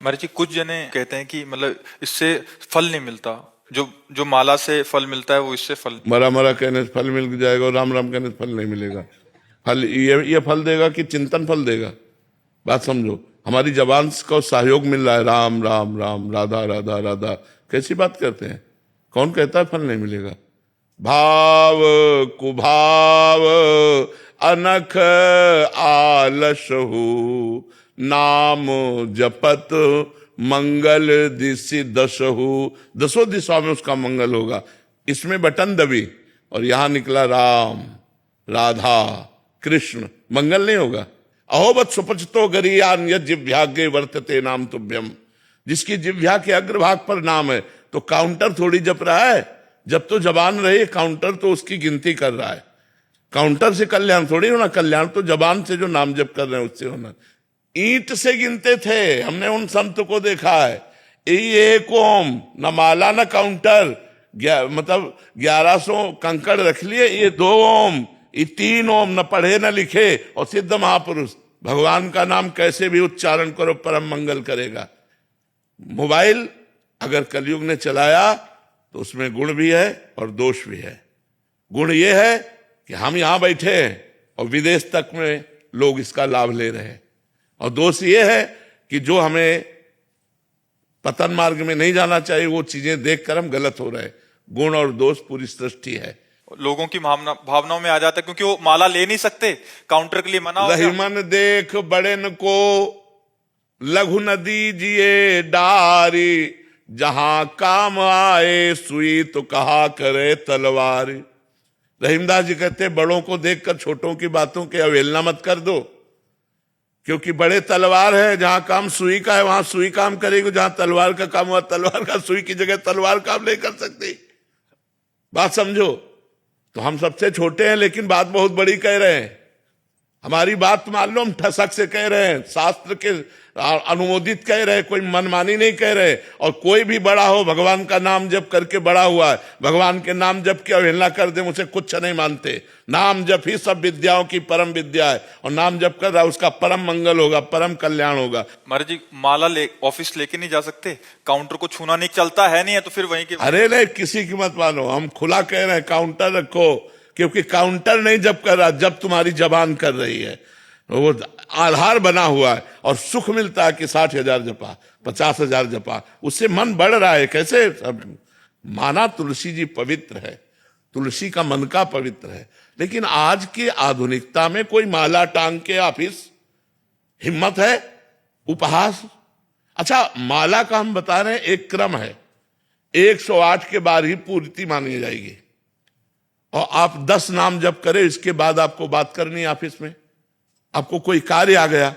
महाराज जी, कुछ जने कहते हैं कि मतलब इससे फल नहीं मिलता। जो जो माला से फल मिलता है वो इससे फल। मरा मरा कहने से फल मिल जाएगा और राम राम कहने से फल नहीं मिलेगा। फल ये फल देगा कि चिंतन फल देगा? बात समझो, हमारी जबान को सहयोग मिल रहा है, राम राम राम, राधा राधा राधा। कैसी बात करते हैं? कौन कहता है फल नहीं मिलेगा? भाव कुभाव अनख आलसहु, नाम जपत मंगल दिशि दशहु। दसों दिशाओं में उसका मंगल होगा। इसमें बटन दबी और यहां निकला राम राधा कृष्ण, मंगल नहीं होगा। अहोबत सुपचतो गरियान यद जिह्वाग्रे वर्तते नाम तुभ्यम। जिसकी जिह्वा के अग्रभाग पर नाम है तो काउंटर थोड़ी जप रहा है। जब तो जबान रही, काउंटर तो उसकी गिनती कर रहा है। काउंटर से कल्याण थोड़ी होना, कल्याण तो जबान से जो नाम जप कर रहे हैं उससे होना। ईंट से गिनते थे, हमने उन संत को देखा है। एक ओम, न माला न काउंटर, मतलब 1100 कंकड़ रख लिए, ये 2 ओम, ये 3 ओम, न पढ़े न लिखे और सिद्ध महापुरुष। भगवान का नाम कैसे भी उच्चारण करो परम मंगल करेगा। मोबाइल अगर कलयुग ने चलाया तो उसमें गुण भी है और दोष भी है। गुण ये है कि हम यहां बैठे हैं और विदेश तक में लोग इसका लाभ ले रहे हैं, और दोष ये है कि जो हमें पतन मार्ग में नहीं जाना चाहिए वो चीजें देखकर हम गलत हो रहे हैं। गुण और दोष पूरी सृष्टि है। लोगों की भावनाओं में आ जाता है, क्योंकि वो माला ले नहीं सकते, काउंटर के लिए मना हो गया। रहीमन देख बड़ेन को लघु न दीजिए डारी, जहां काम आए सुई तो कहा करे तलवार। रहीमदास जी कहते बड़ों को देखकर छोटों की बातों की अवहेलना मत कर दो, क्योंकि बड़े तलवार है। जहां काम सुई का है वहां सुई काम करेगी, जहां तलवार का काम हुआ तलवार का, सुई की जगह तलवार काम नहीं कर सकती। बात समझो। तो हम सबसे छोटे हैं लेकिन बात बहुत बड़ी कह रहे हैं। हमारी बात मान लो, हम ठसक से कह रहे हैं, शास्त्र के अनुमोदित कह रहे हैं, कोई मनमानी नहीं कह रहे। और कोई भी बड़ा हो, भगवान का नाम जप करके बड़ा हुआ है, भगवान के नाम जप की अवहेलना कर दे उसे कुछ नहीं मानते। नाम जप ही सब विद्याओं की परम विद्या है, और नाम जप कर रहा है उसका परम मंगल होगा, परम कल्याण होगा। महाराज जी, माला ऑफिस लेके नहीं जा सकते, काउंटर को छूना नहीं, चलता है नहीं है तो फिर वहीं के। अरे नहीं, किसी की मत मानो, हम खुला कह रहे हैं काउंटर रखो, क्योंकि काउंटर नहीं जब कर रहा, जब तुम्हारी जबान कर रही है वो आधार बना हुआ है। और सुख मिलता है कि 60,000 जपा, 50,000 जपा, उससे मन बढ़ रहा है। कैसे? माना तुलसी जी पवित्र है, तुलसी का मन का पवित्र है, लेकिन आज की आधुनिकता में कोई माला टांग के ऑफिस, हिम्मत है? उपहास। अच्छा, माला का हम बता रहे हैं एक क्रम है, 108 के बाद ही पूर्ति मानी जाएगी। और आप 10 नाम जप करें, इसके बाद आपको बात करनी है ऑफिस में। आपको कोई कार्य आ गया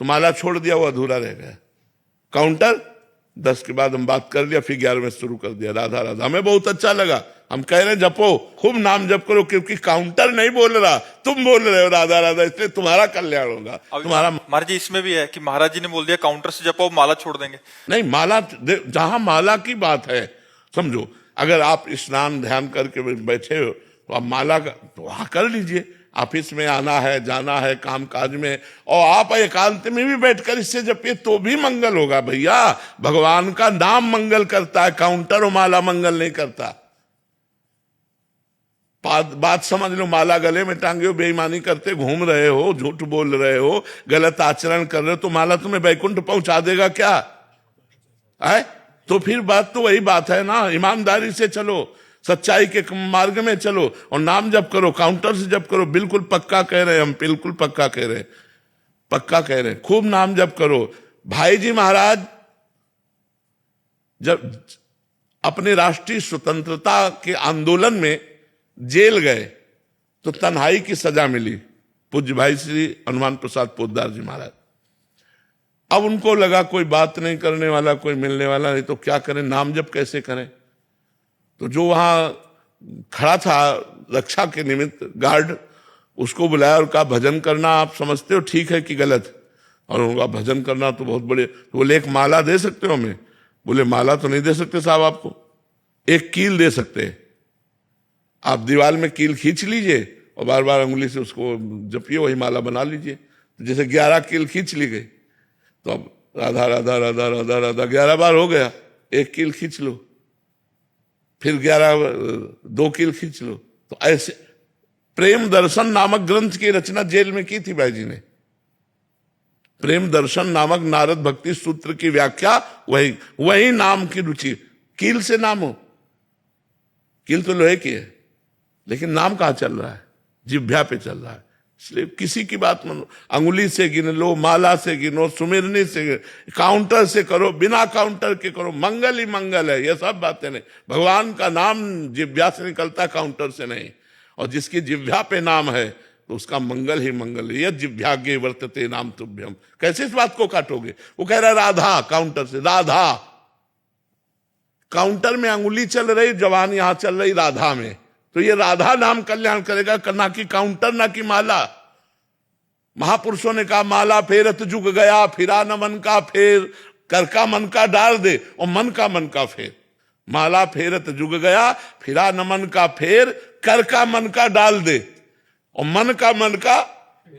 तो माला छोड़ दिया, वो अधूरा रह गया। काउंटर 10 के बाद हम बात कर लिया, फिर 11 में शुरू कर दिया राधा राधा। हमें बहुत अच्छा लगा, हम कह रहे हैं जपो, खूब नाम जप करो, क्योंकि काउंटर नहीं बोल रहा, तुम बोल रहे हो राधा राधा, इसलिए तुम्हारा कल्याण होगा। तुम्हारा महाराज जी, इसमें भी है कि महाराज जी ने बोल दिया काउंटर से जपो, माला छोड़ देंगे। नहीं, माला जहां माला की बात है, समझो, अगर आप स्नान ध्यान करके बैठे हो तो आप माला का तो वहां कर लीजिए। ऑफिस में आना है, जाना है, काम काज में, और आप एकांत में भी बैठकर इससे जपिए तो भी मंगल होगा। भैया, भगवान का नाम मंगल करता है, काउंटर और माला मंगल नहीं करता। बात समझ लो। माला गले में टांगे हो, बेईमानी करते घूम रहे हो, झूठ बोल रहे हो, गलत आचरण कर रहे हो, तो माला तुम्हें वैकुंठ पहुंचा देगा क्या है? तो फिर बात तो वही बात है ना, ईमानदारी से चलो, सच्चाई के मार्ग में चलो और नाम जप करो, काउंटर से जप करो। बिल्कुल पक्का कह रहे हैं हम, बिल्कुल पक्का कह रहे हैं, पक्का कह रहे हैं, खूब नाम जप करो। भाई जी महाराज जब अपने राष्ट्रीय स्वतंत्रता के आंदोलन में जेल गए तो तन्हाई की सजा मिली, पूज्य भाई श्री हनुमान प्रसाद पोद्दार जी महाराज। अब उनको लगा कोई बात नहीं करने वाला, कोई मिलने वाला नहीं, तो क्या करें, नाम जप कैसे करें? तो जो वहां खड़ा था रक्षा के निमित्त गार्ड, उसको बुलाया और कहा भजन करना आप समझते हो ठीक है कि गलत? और उनका भजन करना तो बहुत बड़े। तो बोले एक माला दे सकते हो हमें? बोले माला तो नहीं दे सकते साहब, आपको एक कील दे सकते हैं। आप दीवार में कील खींच लीजिए और बार बार उंगली से उसको जपिए, वही माला बना लीजिए। तो जैसे 11 कील खींच ली गई, तो अब राधा राधा राधा राधा राधा 11 बार हो गया, 1 कील खींच लो, फिर 2 कील खींच लो। तो ऐसे प्रेम दर्शन नामक ग्रंथ की रचना जेल में की थी भाई जी ने। प्रेम दर्शन नामक नारद भक्ति सूत्र की व्याख्या वही नाम की रुचि। कील से नाम हो, कील तो लोहे की है, लेकिन नाम कहां चल रहा है? जिह्वा पे चल रहा है। इसलिए किसी की बात मानो, अंगुली से गिन लो, माला से गिनो, सुमिरनी से, काउंटर से करो, बिना काउंटर के करो, मंगल ही मंगल है। ये सब बातें नहीं। भगवान का नाम जिह्वा से निकलता, काउंटर से नहीं। और जिसकी जिह्वा पे नाम है तो उसका मंगल ही मंगल है। यह जिह्वाग्ये वर्तते नाम तुभ्यम। कैसे इस बात को काटोगे? वो कह रहा राधा, काउंटर से राधा, काउंटर में अंगुली चल रही, जवान यहां चल रही राधा में। तो ये राधा नाम कल्याण करेगा, ना कि काउंटर, ना कि माला। महापुरुषों ने कहा माला फेरत जुग गया, फिरा न मन का फेर, कर का मन का डाल दे और मन का फेर। माला फेरत जुग गया, फिरा न मन का फेर, कर का मन का डाल दे और मन का।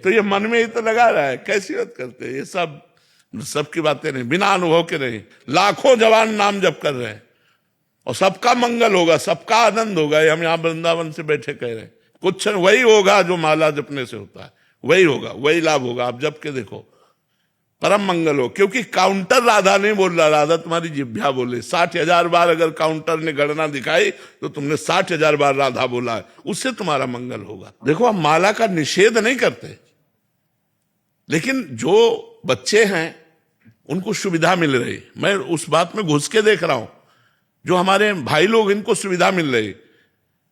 तो ये मन में ही तो लगा रहा है। कैसी बात करते हैं? ये सब की बातें नहीं, बिना अनुभव के नहीं। लाखों जवान नाम जप कर रहे हैं और सबका मंगल होगा, सबका आनंद होगा। हम यहां वृंदावन से बैठे कह रहे हैं, कुछ वही होगा जो माला जपने से होता है, वही होगा, वही लाभ होगा। आप जप के देखो, परम मंगल हो। क्योंकि काउंटर राधा नहीं बोल रहा, राधा तुम्हारी जिह्वा बोले। 60,000 बार अगर काउंटर ने गणना दिखाई तो तुमने 60,000 बार राधा बोला है, उससे तुम्हारा मंगल होगा। देखो, हम माला का निषेध नहीं करते, लेकिन जो बच्चे हैं उनको सुविधा मिल रही, मैं उस बात में घुस के देख रहा हूं। जो हमारे भाई लोग, इनको सुविधा मिल रही,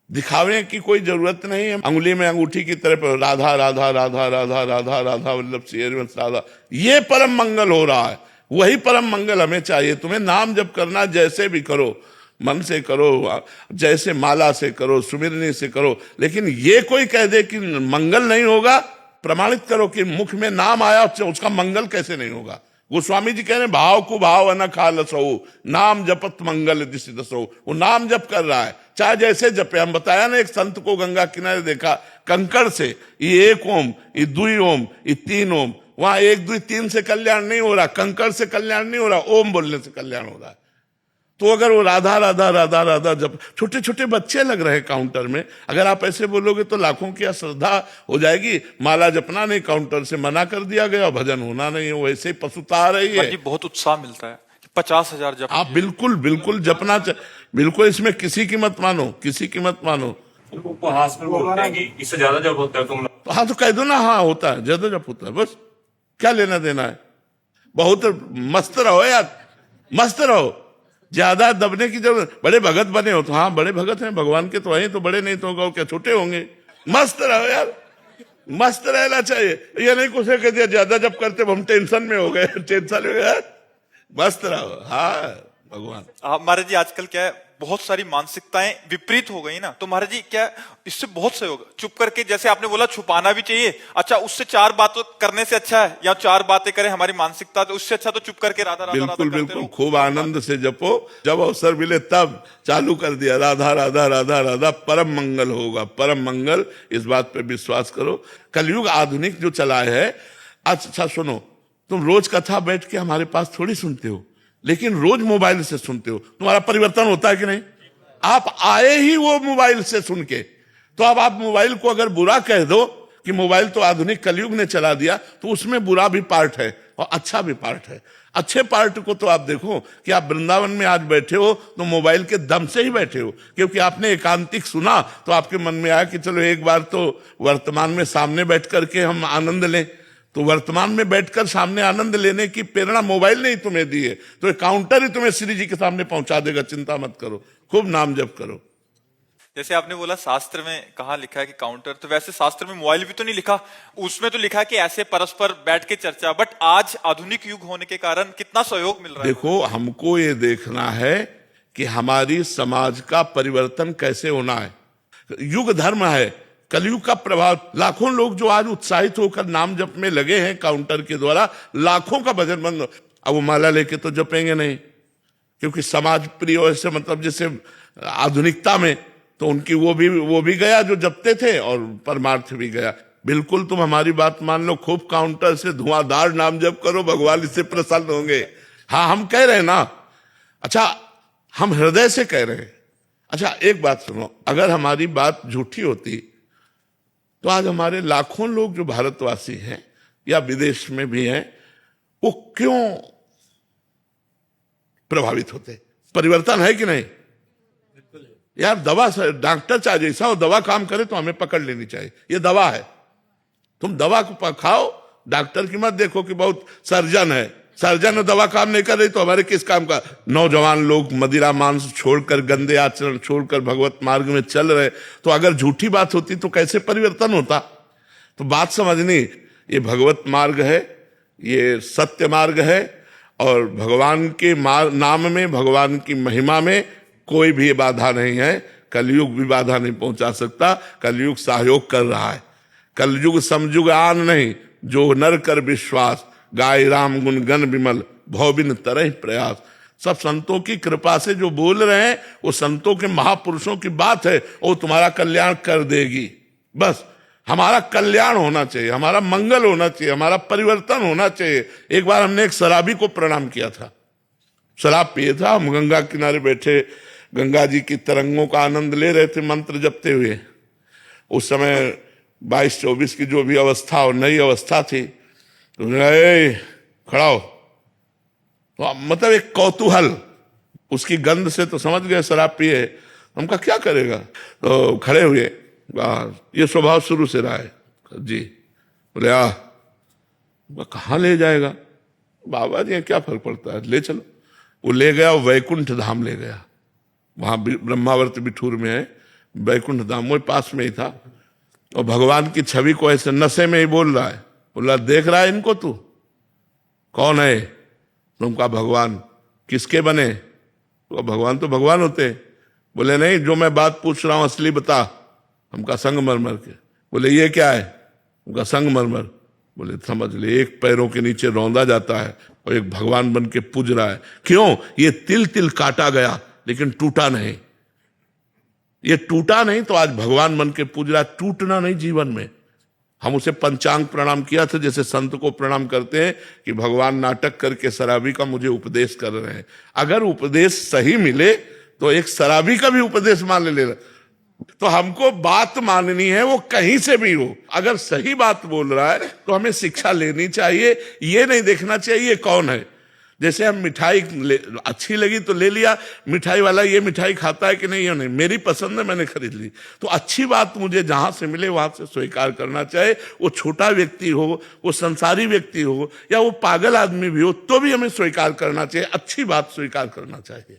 दिखावे की कोई जरूरत नहीं है। अंगुली में अंगूठी की तरफ राधा राधा राधा राधा राधा राधा वल्लभ श्री हरिवंश राधा, ये परम मंगल हो रहा है। वही परम मंगल हमें चाहिए। तुम्हें नाम जप करना, जैसे भी करो, मन से करो, जैसे माला से करो, सुमिरनी से करो, लेकिन ये कोई कह दे कि मंगल नहीं होगा, प्रमाणित करो कि मुख में नाम आया, उसका मंगल कैसे नहीं होगा। गोस्वामी जी कह रहे हैं भाव को भाव न खालसो, नाम जपत मंगल दिशि दसो। वो नाम जप कर रहा है, चाहे जैसे जपे। हम बताया ना, एक संत को गंगा किनारे देखा, कंकड़ से ये 1 ओम, ये 2 ओम, ये 3 ओम। वहां 1 2 3 से कल्याण नहीं हो रहा, कंकड़ से कल्याण नहीं हो रहा, ओम बोलने से कल्याण हो रहा है। तो अगर वो राधा राधा राधा राधा जब छोटे छोटे बच्चे लग रहे काउंटर में, अगर आप ऐसे बोलोगे तो लाखों की अश्रद्धा हो जाएगी। माला जपना नहीं, काउंटर से मना कर दिया गया, भजन होना नहीं है, वैसे ही पशुता आ रही है। बहुत उत्साह मिलता है कि 50,000 जप। आप बिल्कुल बिल्कुल जपना बिल्कुल, इसमें किसी की मत मानो, किसी की मत मानो। उपहास में बोलते हैं कि इससे ज्यादा जब होता है तुम। हाँ तो कह दो ना, हाँ होता है, ज्यादा जब होता है, बस क्या लेना देना है। बहुत मस्त रहो यार, मस्त रहो, ज्यादा दबने की जरूरत। बड़े भगत बने हो तो हाँ, बड़े भगत हैं भगवान के तो हैं, तो बड़े नहीं तो क्या छोटे होंगे। मस्त रहो यार, मस्त रहना चाहिए। ये नहीं कुछ कह दिया ज्यादा जब करते हम टेंशन में हो गए, टेंशन हो गया। मस्त रहो, हाँ भगवान। महाराज जी, आजकल क्या है, बहुत सारी मानसिकताएं विपरीत हो गई ना, तो महाराज जी क्या इससे बहुत सहयोग। चुप करके, जैसे आपने बोला, छुपाना भी चाहिए। अच्छा, उससे 4 बातों करने से अच्छा है, या 4 बातें करें हमारी मानसिकता, तो उससे अच्छा तो चुप करके राधा राधा बिल्कुल राधा बिल्कुल, खूब आनंद से जपो। जब अवसर मिले तब चालू कर दिया राधा राधा राधा राधा, परम मंगल होगा, परम मंगल। इस बात पे विश्वास करो। कलयुग आधुनिक जो चला है, अच्छा सुनो, तुम रोज कथा बैठ के हमारे पास थोड़ी सुनते हो, लेकिन रोज मोबाइल से सुनते हो। तुम्हारा परिवर्तन होता है कि नहीं? आप आए ही वो मोबाइल से सुन के, तो अब आप मोबाइल को अगर बुरा कह दो कि मोबाइल तो आधुनिक कलयुग ने चला दिया, तो उसमें बुरा भी पार्ट है और अच्छा भी पार्ट है। अच्छे पार्ट को तो आप देखो कि आप वृंदावन में आज बैठे हो तो मोबाइल के दम से ही बैठे हो, क्योंकि आपने एकांतिक सुना तो आपके मन में आया कि चलो एक बार तो वर्तमान में सामने बैठ करके हम आनंद लें। तो वर्तमान में बैठकर सामने आनंद लेने की प्रेरणा मोबाइल ने ही तुम्हें दी है, तो एक काउंटर ही तुम्हें श्री जी के सामने पहुंचा देगा। चिंता मत करो, खूब नाम जप करो। जैसे आपने बोला शास्त्र में कहाँ लिखा है कि काउंटर, तो वैसे शास्त्र में मोबाइल भी तो नहीं लिखा, उसमें तो लिखा है कि ऐसे परस्पर बैठ के चर्चा। बट आज आधुनिक युग होने के कारण कितना सहयोग मिल रहा है। देखो, हमको ये देखना है कि हमारी समाज का परिवर्तन कैसे होना है। युग धर्म है, कलयुग का प्रभाव। लाखों लोग जो आज उत्साहित होकर नाम जप में लगे हैं काउंटर के द्वारा, लाखों का भजन बंद। अब वो माला लेके तो जपेंगे नहीं, क्योंकि समाज प्रिय से, मतलब जैसे आधुनिकता में, तो उनकी वो भी गया जो जपते थे और परमार्थ भी गया। बिल्कुल तुम हमारी बात मान लो, खूब काउंटर से धुआंधार नाम जप करो, भगवान इससे प्रसन्न होंगे। हाँ, हम कह रहे हैं ना, अच्छा हम हृदय से कह रहे हैं। अच्छा एक बात सुनो, अगर हमारी बात झूठी होती तो आज हमारे लाखों लोग जो भारतवासी हैं या विदेश में भी हैं, वो क्यों प्रभावित होते? परिवर्तन है कि नहीं? यार दवा से डॉक्टर चाहे जैसा हो, दवा काम करे तो हमें पकड़ लेनी चाहिए, ये दवा है। तुम दवा को खाओ, डॉक्टर की मत देखो कि बहुत सर्जन है, सर्जन दवा काम नहीं कर रही तो हमारे किस काम का? नौजवान लोग मदिरा मांस छोड़कर, गंदे आचरण छोड़कर भगवत मार्ग में चल रहे, तो अगर झूठी बात होती तो कैसे परिवर्तन होता? तो बात समझनी, ये भगवत मार्ग है, ये सत्य मार्ग है, और भगवान के नाम में, भगवान की महिमा में कोई भी बाधा नहीं है। कलयुग भी बाधा नहीं पहुंचा सकता। कलयुग सहयोग कर रहा है। कलयुग समयुग आन नहीं, जो नर कर विश्वास, गाय राम गुण गण विमल, भौबिन तरह प्रयास। सब संतों की कृपा से जो बोल रहे हैं वो संतों के महापुरुषों की बात है, वो तुम्हारा कल्याण कर देगी। बस हमारा कल्याण होना चाहिए, हमारा मंगल होना चाहिए, हमारा परिवर्तन होना चाहिए। एक बार हमने एक शराबी को प्रणाम किया था, शराब पिए था, हम गंगा किनारे बैठे गंगा जी की तरंगों का आनंद ले रहे थे मंत्र जपते हुए। उस समय 22-24 की जो भी अवस्था और नई अवस्था थी, तो खड़ा हो, तो मतलब एक कौतूहल, उसकी गंध से तो समझ गए शराब पिए। हमका क्या करेगा, तो खड़े हुए, ये स्वभाव शुरू से रहा है जी। बोले कहाँ ले जाएगा? बाबा जी क्या फर्क पड़ता है, ले चलो। वो ले गया, वैकुंठ धाम ले गया, वहां ब्रह्मावर्त बिठूर में है वैकुंठ धाम, वो पास में ही था। और भगवान की छवि को ऐसे नशे में ही बोल रहा है। बोला देख रहा है इनको तू? कौन है? तुमका भगवान। किसके बने? तो भगवान तो भगवान होते। बोले नहीं, जो मैं बात पूछ रहा हूं असली बता। हमका संगमरमर के। बोले ये क्या है? उनका संगमरमर। बोले समझ ले, एक पैरों के नीचे रौंदा जाता है और एक भगवान बन के पूज रहा है। क्यों? ये तिल तिल काटा गया लेकिन टूटा नहीं। ये टूटा नहीं तो आज भगवान बन के पूज रहा है। टूटना नहीं जीवन में। हम उसे पंचांग प्रणाम किया था, जैसे संत को प्रणाम करते हैं कि भगवान नाटक करके शराबी का मुझे उपदेश कर रहे हैं। अगर उपदेश सही मिले तो एक शराबी का भी उपदेश मान ले। तो हमको बात माननी है, वो कहीं से भी हो। अगर सही बात बोल रहा है तो हमें शिक्षा लेनी चाहिए। ये नहीं देखना चाहिए कौन है। जैसे हम मिठाई अच्छी लगी तो ले लिया, मिठाई वाला ये मिठाई खाता है कि नहीं, ये नहीं, मेरी पसंद है मैंने खरीद ली। तो अच्छी बात मुझे जहां से मिले वहां से स्वीकार करना चाहिए। वो छोटा व्यक्ति हो, वो संसारी व्यक्ति हो, या वो पागल आदमी भी हो, तो भी हमें स्वीकार करना चाहिए। अच्छी बात स्वीकार करना चाहिए।